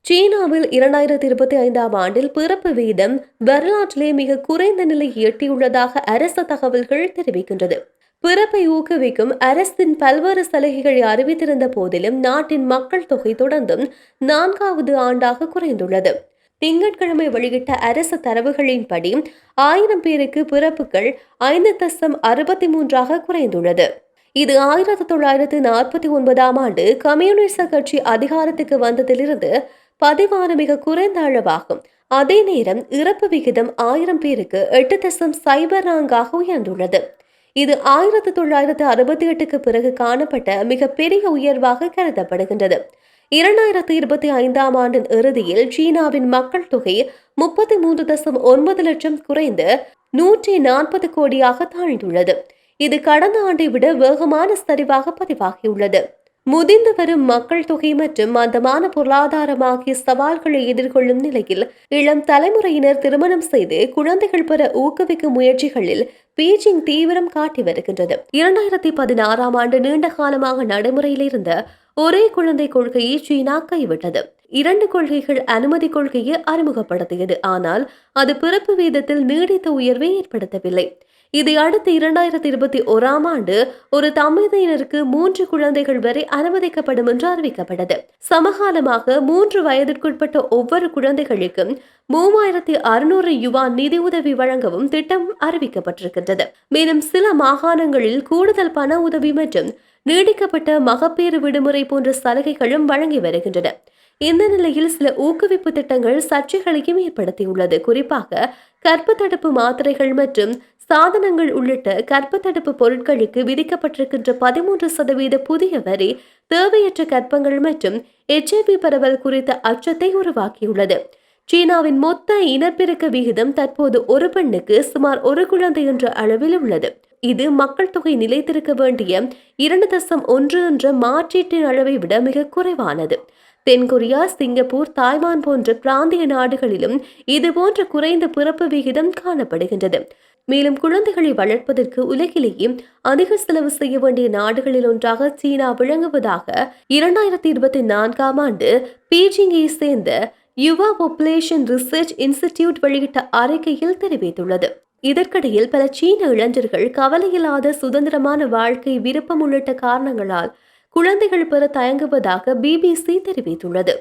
சீனாவில் 2025ஆம் ஆண்டில் பிறப்பு வீதம் வரலாற்றிலே மிக குறைந்த நிலை எட்டியுள்ளதாக அரசு தகவல்கள் தெரிவிக்கின்றது. பிறப்பை ஊக்குவிக்கும் அரசின் பல்வேறு சலுகைகளை அறிவித்திருந்த போதிலும் நாட்டின் மக்கள் தொகை தொடர்ந்தும் 4வது ஆண்டாக குறைந்துள்ளது. திங்கட்கிழமை வெளியிட்ட அரசு தரவுகளின்படி 1000 பேருக்கு பிறப்புகள் 5.63ஆக குறைந்துள்ளது. இது 1949ஆம் ஆண்டு கம்யூனிஸ்ட் கட்சி அதிகாரத்துக்கு வந்ததிலிருந்து பதிவான மிக குறைந்த அளவாகும். அதே நேரம் இறப்பு விகிதம் 1000 பேருக்கு 8.04ஆக உயர்ந்துள்ளது. இது 1968க்கு பிறகு காணப்பட்ட மிக பெரிய உயர்வாக கருதப்படுகின்றது. 2025ஆம் ஆண்டின் இறுதியில் சீனாவின் மக்கள் தொகை 33.9 லட்சம் குறைந்து 140 கோடியாக தாழ்ந்துள்ளது. இது கடந்த ஆண்டை விட வேகமான சரிவாக பதிவாகியுள்ளது. முதிர்ந்து வரும் மக்கள் தொகை மற்றும் மந்தமான பொருளாதாரம் ஆகிய சவால்களை எதிர்கொள்ளும் நிலையில் இளம் தலைமுறையினர் திருமணம் செய்து குழந்தைகள் பெற ஊக்குவிக்கும் முயற்சிகளில் பீஜிங் தீவிரம் காட்டி வருகின்றது. 2016ஆம் ஆண்டு நீண்ட காலமாக நடைமுறையில் இருந்த ஒரே குழந்தை கொள்கையை சீனா கைவிட்டது. 2 கொள்கைகள் அனுமதி கொள்கையை அறிமுகப்படுத்தியது. ஆனால் அது பிறப்பு வீதத்தில் நீடித்த உயர்வை ஏற்படுத்தவில்லை. இதை அடுத்து 2021ஆம் ஆண்டு ஒரு தம்பதியினருக்கு 3 குழந்தைகள் வரை அனுமதிக்கப்படும் என்று அறிவிக்கப்பட்டது. சமகாலமாக 3 வயதிற்குட்பட்ட ஒவ்வொரு குழந்தைகளுக்கும் 3600 யுவான் நிதி உதவி வழங்கவும் திட்டம் அறிவிக்கப்பட்டிருக்கின்றது. மேலும் சில மாகாணங்களில் கூடுதல் பண உதவி மற்றும் நீடிக்கப்பட்ட மகப்பேறு விடுமுறை போன்ற சலுகைகளும் வழங்கி வருகின்றன. இந்த நிலையில் சில ஊக்குவிப்பு திட்டங்கள் சர்ச்சைகளையும் ஏற்படுத்தியுள்ளது. குறிப்பாக கர்ப்ப தடுப்பு மாத்திரைகள் மற்றும் சாதனங்கள் உள்ளிட்ட கர்ப்ப தடுப்பு பொருட்களுக்கு விதிக்கப்பட்டிருக்கின்ற 13% புதிய வரி தேவையற்ற கர்ப்பங்கள் மற்றும் HIV பரவல் குறித்த அச்சத்தை உருவாக்கியுள்ளது. சீனாவின் மொத்த இனப்பெருக்க விகிதம் தற்போது ஒரு பெண்ணுக்கு சுமார் 1 குழந்தை என்ற அளவில் உள்ளது. இது மக்கள் தொகை நிலைத்திருக்க வேண்டிய 2.1 என்ற மாற்றீட்டின் அளவை விட மிக குறைவானது. தென்கொரியா, சிங்கப்பூர், தாய்வான் போன்ற பிராந்திய நாடுகளிலும் இதுபோன்ற குறைந்த பிறப்பு விகிதம் காணப்படுகின்றது. மேலும் குழந்தைகளை வளர்ப்பதற்கு உலகிலேயே அதிக செலவு செய்ய வேண்டிய நாடுகளில் ஒன்றாக சீனா விளங்குவதாக 2024ஆம் ஆண்டு பீஜிங்கை சேர்ந்த யுவா பாப்புலேஷன் ரிசர்ச் இன்ஸ்டிடியூட் வெளியிட்ட அறிக்கையில் தெரிவித்துள்ளது. இதற்கிடையில் பல சீன இளைஞர்கள் கவலையில்லாத சுதந்திரமான வாழ்க்கை விருப்பம் உள்ளிட்ட காரணங்களால் குழந்தைகள் பெற தயங்குவதாக BBC தெரிவித்துள்ளது.